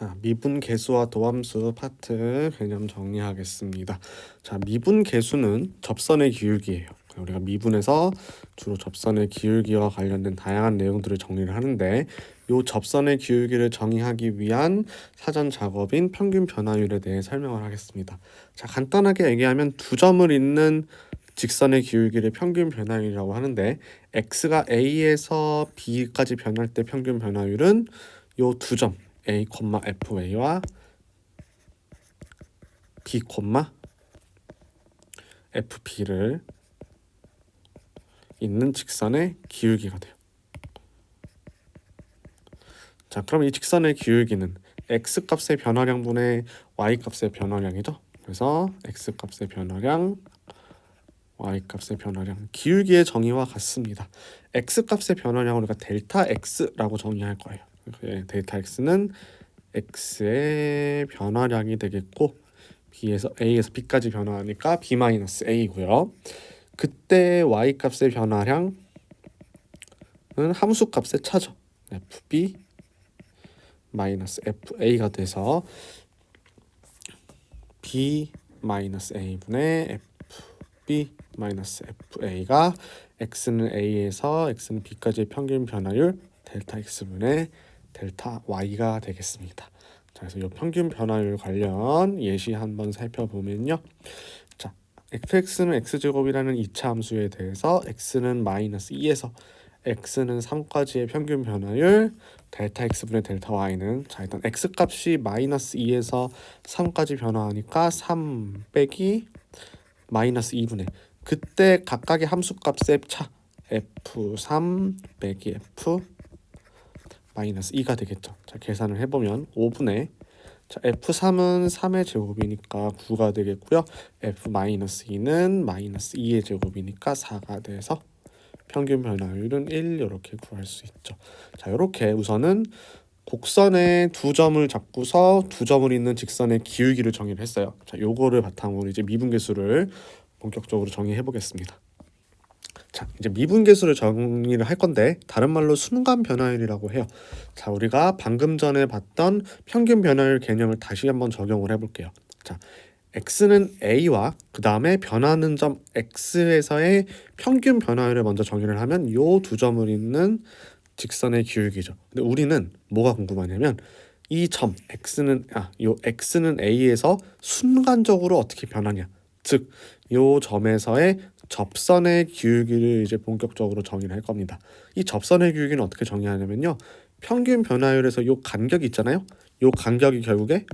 자, 미분 계수와 도함수 파트 개념 정리하겠습니다. 자, 미분 계수는 접선의 기울기예요. 우리가 미분에서 주로 접선의 기울기와 관련된 다양한 내용들을 정리를 하는데, 이 접선의 기울기를 정의하기 위한 사전 작업인 평균 변화율에 대해 설명을 하겠습니다. 자, 간단하게 얘기하면 두 점을 잇는 직선의 기울기를 평균 변화율이라고 하는데, x가 a에서 b까지 변할 때 평균 변화율은 이 두 점 a, fa와 b, fb를 있는 직선의 기울기가 돼요. 자, 그럼 이 직선의 기울기는 x값의 변화량분의 y값의 변화량이죠. 그래서 x값의 변화량, y값의 변화량, 기울기의 정의와 같습니다. x값의 변화량을 우리가 델타 x라고 정의할 거예요. 델타 x는 x의 변화량이 되겠고, a에서 b까지 변화하니까 b-a고요. 그때 y값의 변화량은 함수값의 차죠. fb fa가 돼서 b a분의 fb fa가 x는 a에서 x는 b까지의 평균 변화율 델타 x분의 델타 y가 되겠습니다. 자, 그래서 이 평균 변화율 관련 예시 한번 살펴보면요. 자, fx는 x제곱이라는 2차 함수에 대해서 x는 -2에서 x는 3까지의 평균 변화율 델타 x분의 델타 y는, 자, 일단 x값이 -2에서 3까지 변화하니까 3 빼기 -2분의, 그때 각각의 함수값의 차 f3 빼기 f -2가 되겠죠. 자, 계산을 해보면 5분의, 자, f3은 3의 제곱이니까 9가 되겠고요. f-2는 -2의 제곱이니까 4가 돼서 평균 변화율은 1, 이렇게 구할 수 있죠. 자, 이렇게 우선은 곡선의 두 점을 잡고서 두 점을 잇는 직선의 기울기를 정의를 했어요. 자, 요거를 바탕으로 이제 미분계수를 본격적으로 정의해 보겠습니다. 자, 이제 미분계수를 정의를 할 건데, 다른 말로 순간 변화율이라고 해요. 자, 우리가 방금 전에 봤던 평균 변화율 개념을 다시 한번 적용을 해볼게요. 자, x는 a와 그 다음에 변하는 점 x에서의 평균 변화율을 먼저 정의를 하면 요 두 점을 잇는 직선의 기울기죠. 근데 우리는 뭐가 궁금하냐면 이 점 x는 a에서 순간적으로 어떻게 변하냐, 즉 요 점에서의 접선의 기울기를 이제 본격적으로 정의를 할 겁니다. 이 접선의 기울기는 어떻게 정의하냐면요, 평균 변화율에서 요 간격이 있잖아요. 요 간격이 결국에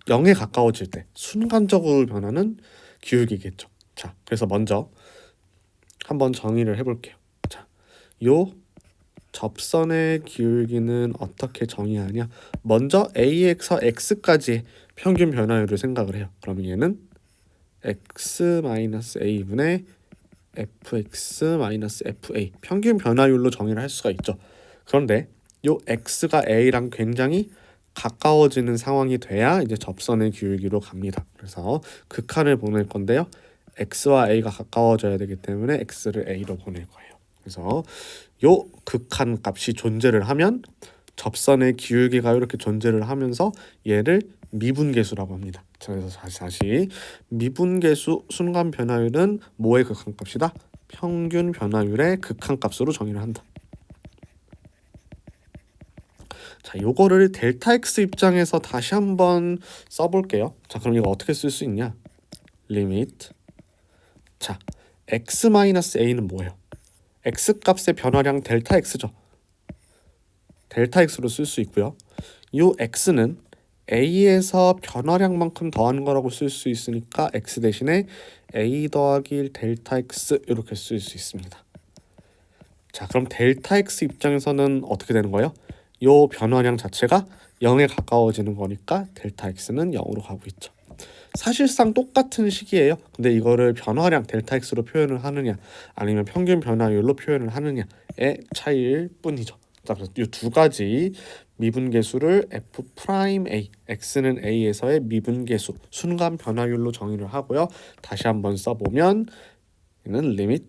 0에 가까워질 때 순간적으로 변하는 기울기겠죠. 자, 그래서 먼저 한번 정의를 해볼게요. 자, 요 접선의 기울기는 어떻게 정의하냐? 먼저 a에서 x까지 평균 변화율을 생각을 해요. 그러면 얘는 x-a분의 fx-fa 평균 변화율로 정의를 할 수가 있죠. 그런데 요 x가 a랑 굉장히 가까워지는 상황이 돼야 이제 접선의 기울기로 갑니다. 그래서 극한을 보낼 건데요, x와 a가 가까워져야 되기 때문에 x를 a로 보낼 거예요. 그래서 요 극한 값이 존재를 하면 접선의 기울기가 이렇게 존재를 하면서 얘를 미분계수라고 합니다. 그래서 다시 미분계수 순간 변화율은 뭐의 극한값이다? 평균 변화율의 극한값으로 정의를 한다. 자, 요거를 델타 x 입장에서 다시 한번 써볼게요. 자, 그럼 이거 어떻게 쓸 수 있냐? 리미트, 자, x-a는 뭐예요? x 값의 변화량 델타 x죠. 델타 x로 쓸 수 있고요. 이 x는 a에서 변화량만큼 더한 거라고 쓸 수 있으니까 x 대신에 a 더하기 1 델타 x 이렇게 쓸 수 있습니다. 자, 그럼 델타 x 입장에서는 어떻게 되는 거예요? 이 변화량 자체가 0에 가까워지는 거니까 델타 x는 0으로 가고 있죠. 사실상 똑같은 식이에요. 근데 이거를 변화량 델타 x로 표현을 하느냐 아니면 평균 변화율로 표현을 하느냐의 차이일 뿐이죠. 자, 그래서 이 두 가지 미분계수를 f'(a), x는 a에서의 미분계수 순간 변화율로 정의를 하고요. 다시 한번 써보면 얘는 리밋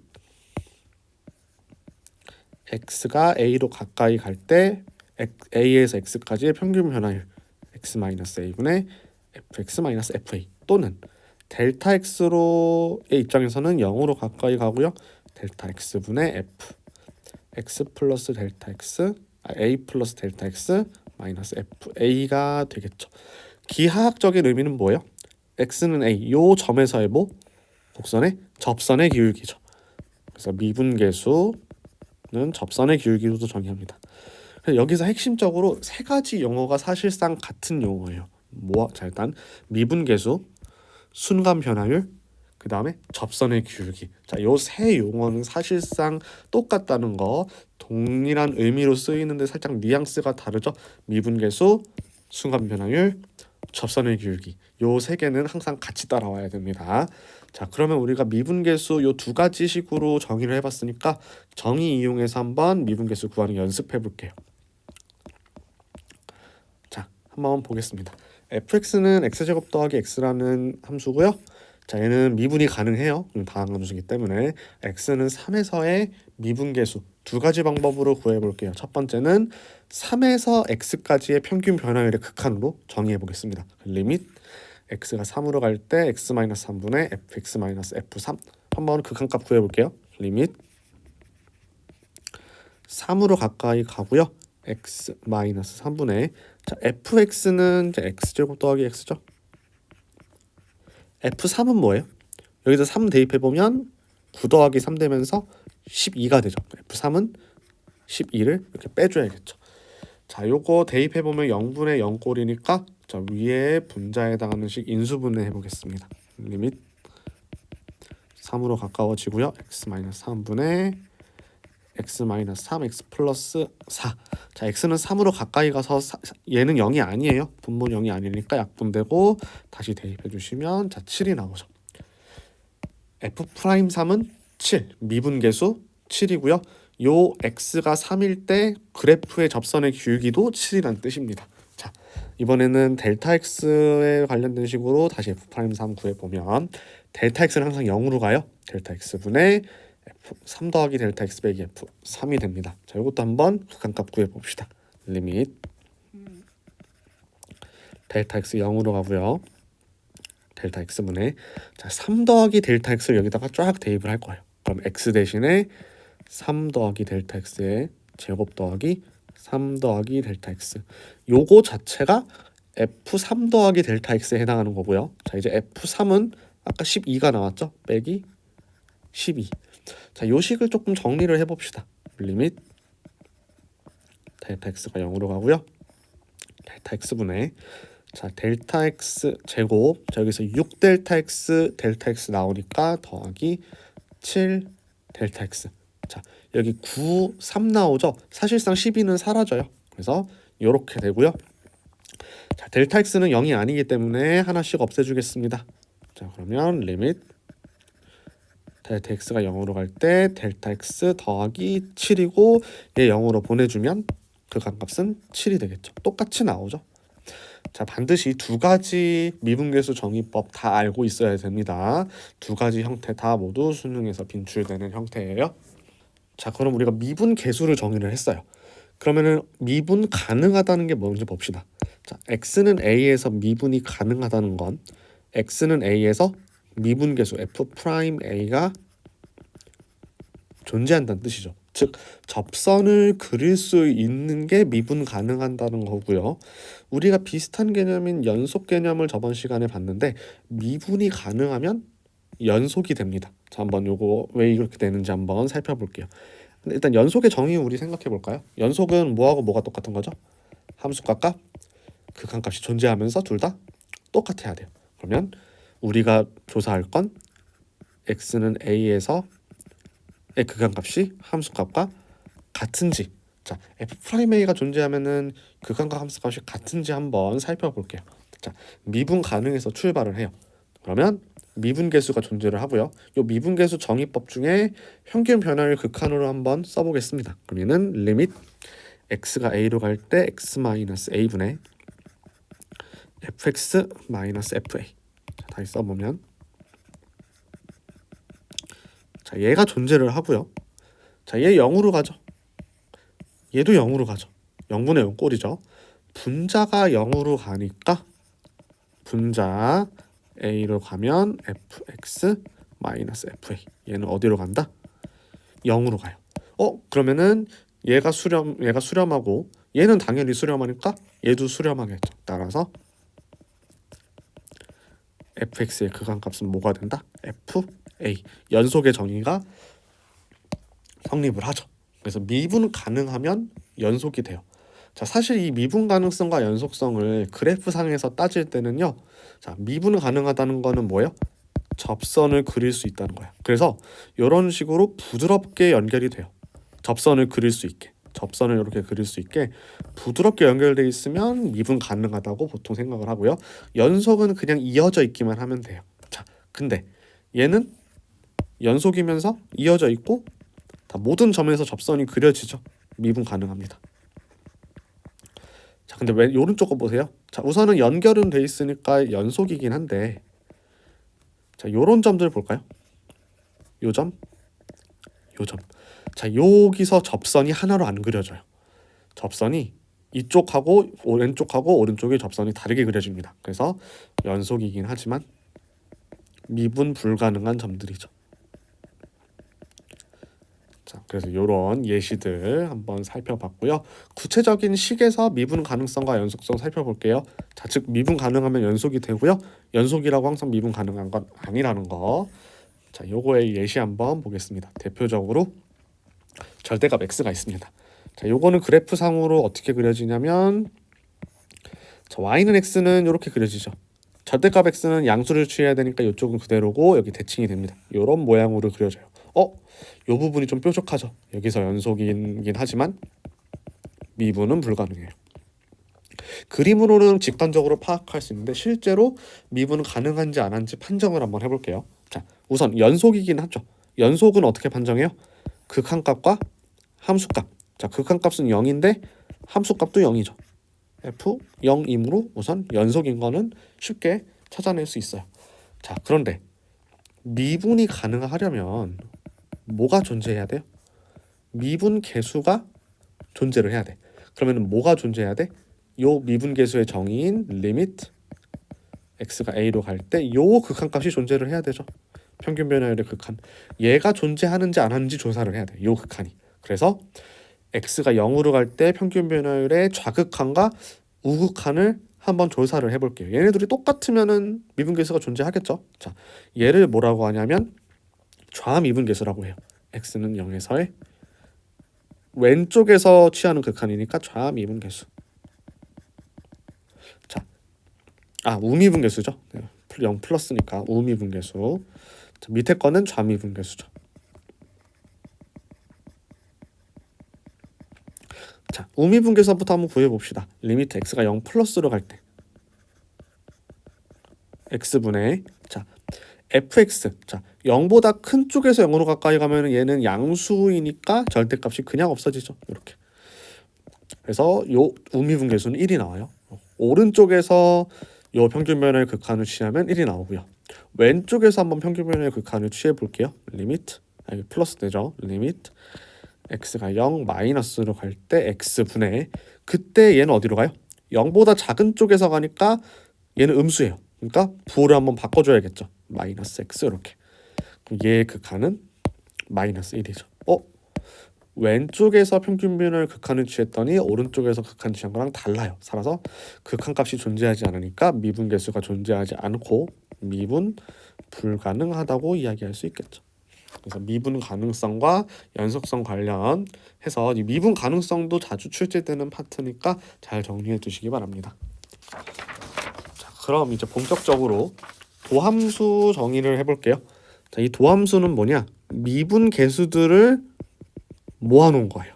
x가 a로 가까이 갈 때 a에서 x까지의 평균 변화율 x-a분의 fx-fa 또는 델타 x로의 입장에서는 0으로 가까이 가고요. 델타 x분의 f x 플러스 델타 x a 플러스 델타 x 마이너스 fa가 되겠죠. 기하학적인 의미는 뭐예요? x는 a 요 점에서의 뭐? 곡선의 접선의 기울기죠. 그래서 미분계수는 접선의 기울기로도 정의합니다. 그래서 여기서 핵심적으로 세 가지 용어가 사실상 같은 용어예요. 뭐? 자, 일단 미분계수, 순간 변화율, 그 다음에 접선의 기울기. 자, 요 세 용어는 사실상 똑같다는 거, 동일한 의미로 쓰이는데 살짝 뉘앙스가 다르죠. 미분계수, 순간 변화율, 접선의 기울기. 요 세 개는 항상 같이 따라와야 됩니다. 자, 그러면 우리가 미분계수 요 두 가지 식으로 정의를 해봤으니까 정의 이용해서 한번 미분계수 구하는 연습해 볼게요. 자, 한번 보겠습니다. fx는 x제곱 더하기 x라는 함수고요. 자, 얘는 미분이 가능해요. 다항 함수이기 때문에 x는 3에서의 미분계수 두 가지 방법으로 구해볼게요. 첫 번째는 3에서 x까지의 평균 변화율의 극한으로 정의해 보겠습니다. 리밋 x가 3으로 갈 때 x-3분의 fx-f3 한번 극한값 구해볼게요. 리밋 3으로 가까이 가고요. x-3분의 자, fx는 이제 x제곱 더하기 x죠. f3은 뭐예요? 여기서 3 대입해보면 9 더하기 3 되면서 12가 되죠. f3은 12를 이렇게 빼줘야겠죠. 자, 요거 대입해보면 0분의 0꼴이니까 자, 위에 분자에 해당하는 식 인수분해 해보겠습니다. 리밋 3으로 가까워지고요. x-3분의 x-3 x 플러스 4. 자, x는 3으로 가까이 가서 얘는 0이 아니에요. 분모 0이 아니니까 약분되고 다시 대입해 주시면 자, 7이 나오죠. f'3은 7, 미분계수 7이고요. 요 x가 3일 때 그래프의 접선의 기울기도 7이라는 뜻입니다. 자, 이번에는 델타 x에 관련된 식으로 다시 f'3 구해보면 델타 x는 항상 0으로 가요. 델타 x분의 f3 더하기 델타 x 빼기 f3이 됩니다. 자, 이것도 한번 극한값 구해봅시다. 리밋 델타 x 0으로 가고요. 델타 x분의 자, 3 더하기 델타 x를 여기다가 쫙 대입을 할 거예요. 그럼 x 대신에 3 더하기 델타 x의 제곱 더하기 3 더하기 델타 x 요거 자체가 f3 더하기 델타 x에 해당하는 거고요. 자, 이제 f3은 아까 12가 나왔죠? 빼기 12. 자, 요 식을 조금 정리를 해봅시다. 리밋 델타 x가 0으로 가고요. 델타 x분의 자, 델타 x 제곱 자, 여기서 6 델타 x 나오니까 더하기 7 델타 x 자, 여기 9, 3 나오죠? 사실상 12는 사라져요. 그래서 이렇게 되고요. 자, 델타 x는 0이 아니기 때문에 하나씩 없애주겠습니다. 자, 그러면 리밋 델타 x가 0으로 갈 때 델타 x 더하기 7이고 얘 0으로 보내주면 극한값은 7이 되겠죠. 똑같이 나오죠. 자, 반드시 두 가지 미분계수 정의법 다 알고 있어야 됩니다. 두 가지 형태 다 모두 수능에서 빈출되는 형태예요. 자, 그럼 우리가 미분계수를 정의를 했어요. 그러면은 미분 가능하다는 게 뭔지 봅시다. 자, x는 a에서 미분이 가능하다는 건 x는 a에서 미분계수 f'a가 존재한다는 뜻이죠. 즉 접선을 그릴 수 있는 게 미분 가능하다는 거고요. 우리가 비슷한 개념인 연속 개념을 저번 시간에 봤는데 미분이 가능하면 연속이 됩니다. 자, 한번 요거 왜 이렇게 되는지 한번 살펴볼게요. 일단 연속의 정의 우리 생각해 볼까요? 연속은 뭐하고 뭐가 똑같은 거죠? 함수값과 극한값이 존재하면서 둘 다 똑같아야 돼요. 그러면 우리가 조사할 건 x는 a에서 극한값이 함수값과 같은지 자, f'a가 존재하면은 극한값 함수값이 같은지 한번 살펴볼게요. 자, 미분 가능해서 출발을 해요. 그러면 미분계수가 존재를 하고요. 이 미분계수 정의법 중에 평균 변화율 극한으로 한번 써보겠습니다. 그럼 얘는 리밋 x가 a로 갈 때 x-a분의 fx-fa 자, 다시 써보면 자, 얘가 존재를 하고요. 자, 얘 0으로 가죠. 얘도 0으로 가죠. 0분의 0 꼴이죠. 분자가 0으로 가니까 분자 a로 가면 fx 마이너스 fa 얘는 어디로 간다? 0으로 가요. 그러면은 얘가 수렴하고 얘는 당연히 수렴하니까 얘도 수렴하겠죠. 따라서 fx의 극한값은 뭐가 된다? fa 연속의 정의가 성립을 하죠. 그래서 미분 가능하면 연속이 돼요. 자, 사실 이 미분 가능성과 연속성을 그래프상에서 따질 때는요. 자, 미분 가능하다는 거는 뭐예요? 접선을 그릴 수 있다는 거야. 그래서 이런 식으로 부드럽게 연결이 돼요. 접선을 그릴 수 있게. 접선을 이렇게 그릴 수 있게 부드럽게 연결돼 있으면 미분 가능하다고 보통 생각을 하고요. 연속은 그냥 이어져 있기만 하면 돼요. 자, 근데 얘는 연속이면서 이어져 있고 다 모든 점에서 접선이 그려지죠. 미분 가능합니다. 자, 근데 왜 오른쪽 거 보세요. 자, 우선은 연결은 돼 있으니까 연속이긴 한데, 자, 요런 점들 볼까요? 요 점, 요 점. 자, 여기서 접선이 하나로 안 그려져요. 접선이 이쪽하고 왼쪽하고 오른쪽의 접선이 다르게 그려집니다. 그래서 연속이긴 하지만 미분 불가능한 점들이죠. 자, 그래서 이런 예시들 한번 살펴봤고요. 구체적인 식에서 미분 가능성과 연속성 살펴볼게요. 자, 즉 미분 가능하면 연속이 되고요. 연속이라고 항상 미분 가능한 건 아니라는 거. 자, 요거의 예시 한번 보겠습니다. 대표적으로 절대값 x가 있습니다. 자, 요거는 그래프상으로 어떻게 그려지냐면, 자, y는 x는 이렇게 그려지죠. 절대값 x는 양수를 취해야 되니까 이쪽은 그대로고 여기 대칭이 됩니다. 이런 모양으로 그려져요. 요 부분이 좀 뾰족하죠. 여기서 연속이긴 하지만 미분은 불가능해요. 그림으로는 직관적으로 파악할 수 있는데 실제로 미분은 가능한지 안 한지 판정을 한번 해볼게요. 자, 우선 연속이긴 하죠. 연속은 어떻게 판정해요? 극한값과 함수값. 자, 극한값은 0인데 함수값도 0이죠. f 0이므로 우선 연속인 거는 쉽게 찾아낼 수 있어요. 자, 그런데 미분이 가능하려면 뭐가 존재해야 돼요? 미분 계수가 존재를 해야 돼. 그러면 뭐가 존재해야 돼? 요 미분 계수의 정의인 리미트 x가 a로 갈 때 요 극한값이 존재를 해야 되죠. 평균 변화율의 극한. 얘가 존재하는지 안 하는지 조사를 해야 돼. 요 극한이. 그래서 x가 0으로 갈 때 평균 변화율의 좌극한과 우극한을 한번 조사를 해볼게요. 얘네들이 똑같으면은 미분 계수가 존재하겠죠. 자, 얘를 뭐라고 하냐면 좌미분 계수라고 해요. x는 0에서의 왼쪽에서 취하는 극한이니까 좌미분 계수. 자, 우미분 계수죠. 0 플러스니까 우미분 계수. 자, 밑에 거는 좌미분 계수죠. 자, 우미분 계수부터 한번 구해봅시다. 리미트 x가 0 플러스로 갈 때 x분의 fx. 자, 0보다 큰 쪽에서 0으로 가까이 가면 얘는 양수이니까 절대값이 그냥 없어지죠. 이렇게. 그래서 요 우미분 계수는 1이 나와요. 오른쪽에서 요 평균 변화의 극한을 취하면 1이 나오고요. 왼쪽에서 한번 평균 변화의 극한을 취해 볼게요. 리미트 플러스 되죠. 리미트 x가 0 마이너스로 갈 때 x분의 그때 얘는 어디로 가요? 0보다 작은 쪽에서 가니까 얘는 음수예요. 그러니까 부호를 한번 바꿔줘야겠죠. 마이너스 x 이렇게. 그럼 얘의 극한은 마이너스 1이죠. 왼쪽에서 평균 변화를 극한을 취했더니 오른쪽에서 극한 취한 거랑 달라요. 살아서 극한값이 존재하지 않으니까 미분 계수가 존재하지 않고 미분 불가능하다고 이야기할 수 있겠죠. 그래서 미분 가능성과 연속성 관련해서 이 미분 가능성도 자주 출제되는 파트니까 잘 정리해 두시기 바랍니다. 자, 그럼 이제 본격적으로 도함수 정의를 해볼게요. 자, 이 도함수는 뭐냐? 미분 계수들을 모아놓은 거예요.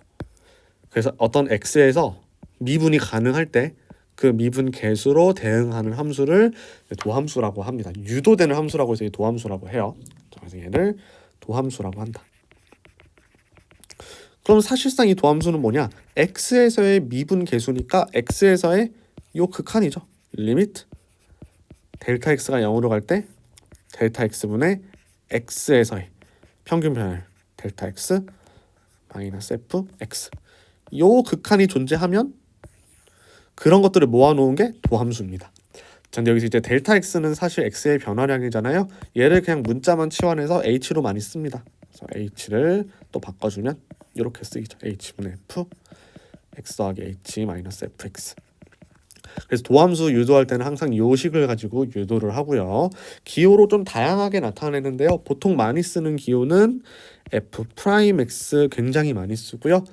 그래서 어떤 x에서 미분이 가능할 때 그 미분 계수로 대응하는 함수를 도함수라고 합니다. 유도되는 함수라고 해서 도함수라고 해요. 그래서 얘를 도함수라고 한다. 그럼 사실상 이 도함수는 뭐냐? x에서의 미분 계수니까 x에서의 요 극한이죠. 리미트 델타 x가 0으로 갈 때 델타 x분의 x에서의 평균 변화율 델타 x 마이너스 f x 요 극한이 존재하면 그런 것들을 모아놓은 게 도함수입니다. 자, 근데 여기서 이제 델타 x는 사실 x의 변화량이잖아요. 얘를 그냥 문자만 치환해서 h로 많이 씁니다. 그래서 h를 또 바꿔주면 이렇게 쓰이죠. h분의 f x 더하기 h 마이너스 fx. 그래서 도함수 유도할 때는 항상 이 식을 가지고 유도를 하고요. 기호로 좀 다양하게 나타내는데요. 보통 많이 쓰는 기호는 f 프라임 x 굉장히 많이 쓰고요.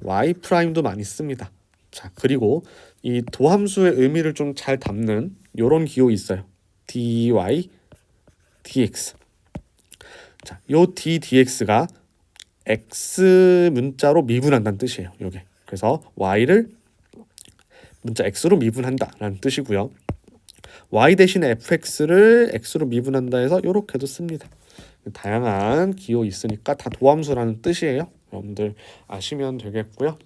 y 프라임도 많이 씁니다. 자, 그리고 이 도함수의 의미를 좀 잘 담는 이런 기호 있어요. dy dx. 자, 요 d dx가 x 문자로 미분한다는 뜻이에요. 요게. 그래서 y를 문자 x로 미분한다라는 뜻이고요. y 대신에 fx를 x로 미분한다 해서 이렇게도 씁니다. 다양한 기호 있으니까 다 도함수라는 뜻이에요. 여러분들 아시면 되겠고요.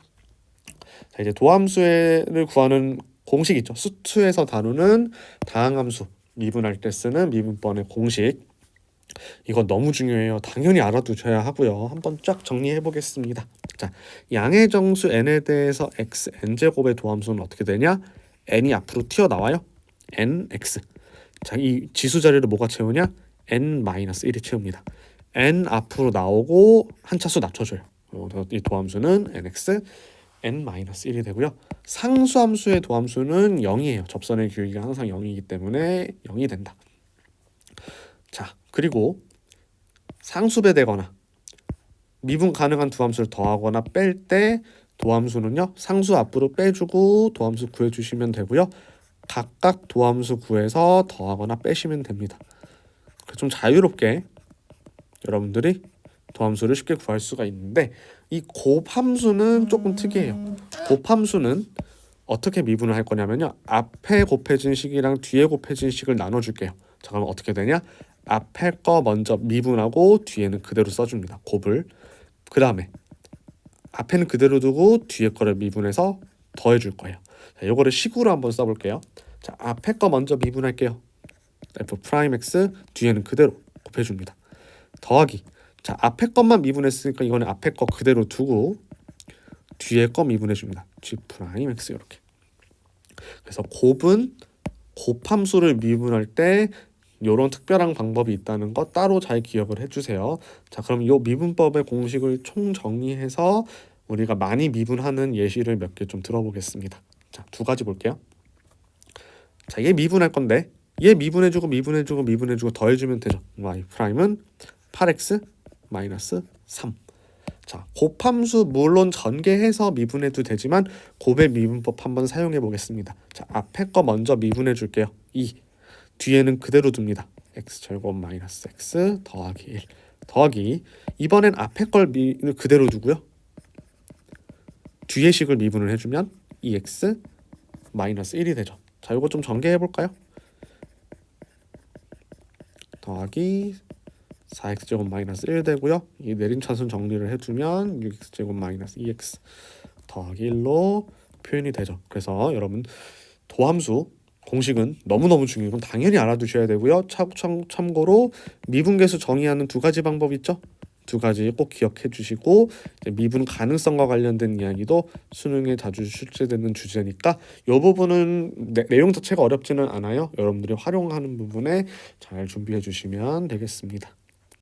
자, 이제 도함수를 구하는 공식 있죠. 수투에서 다루는 다항함수 미분할 때 쓰는 미분번의 공식. 이거 너무 중요해요. 당연히 알아두셔야 하고요. 한번 쫙 정리해 보겠습니다. 자, 양의 정수 n에 대해서 x n제곱의 도함수는 어떻게 되냐? n이 앞으로 튀어나와요. nx. 자, 이 지수 자리를 뭐가 채우냐? n-1이 채웁니다. n 앞으로 나오고 한 차수 낮춰줘요. 이 도함수는 nx n-1이 되고요. 상수함수의 도함수는 0이에요. 접선의 기울기가 항상 0이기 때문에 0이 된다. 자, 그리고 상수배되거나 미분 가능한 두함수를 더하거나 뺄 때 도함수는요, 상수 앞으로 빼주고 도함수 구해주시면 되고요. 각각 도함수 구해서 더하거나 빼시면 됩니다. 좀 자유롭게 여러분들이 도함수를 쉽게 구할 수가 있는데, 이 곱함수는 조금 특이해요. 곱함수는 어떻게 미분을 할 거냐면요, 앞에 곱해진 식이랑 뒤에 곱해진 식을 나눠줄게요. 자, 그럼 어떻게 되냐? 앞에 거 먼저 미분하고 뒤에는 그대로 써줍니다. 곱을. 그 다음에 앞에는 그대로 두고 뒤에 거를 미분해서 더해줄 거예요. 자, 요거를 식으로 한번 써볼게요. 자, 앞에 거 먼저 미분할게요. f 프라임 x, 뒤에는 그대로 곱해줍니다. 더하기. 자, 앞에 것만 미분했으니까 이거는 앞에 거 그대로 두고 뒤에 거 미분해줍니다. g 프라임 x 이렇게. 그래서 곱은 곱함수를 미분할 때 이런 특별한 방법이 있다는 거 따로 잘 기억을 해주세요. 자, 그럼 이 미분법의 공식을 총 정리해서 우리가 많이 미분하는 예시를 몇 개 좀 들어보겠습니다. 자, 두 가지 볼게요. 자, 얘 미분할 건데 얘 미분해주고 더해주면 되죠. y 프라임은 8x 마이너스 3. 자, 곱함수 물론 전개해서 미분해도 되지만 곱의 미분법 한번 사용해 보겠습니다. 자, 앞에 거 먼저 미분해 줄게요. 2. 뒤에는 그대로 둡니다. x제곱 마이너스 x 더하기 1 더하기, 이번엔 앞에 걸 그대로 두고요. 뒤에 식을 미분을 해주면 2x 마이너스 1이 되죠. 자, 이거 좀 전개해 볼까요? 더하기 4x제곱 마이너스 1 되고요. 이 내림차순 정리를 해주면 6x제곱 마이너스 2x 더하기 1로 표현이 되죠. 그래서 여러분 도함수 공식은 너무너무 중요해요. 당연히 알아두셔야 되고요. 참고로 미분계수 정의하는 두 가지 방법 있죠. 두 가지 꼭 기억해 주시고, 미분 가능성과 관련된 이야기도 수능에 자주 출제되는 주제니까 이 부분은 내용 자체가 어렵지는 않아요. 여러분들이 활용하는 부분에 잘 준비해 주시면 되겠습니다.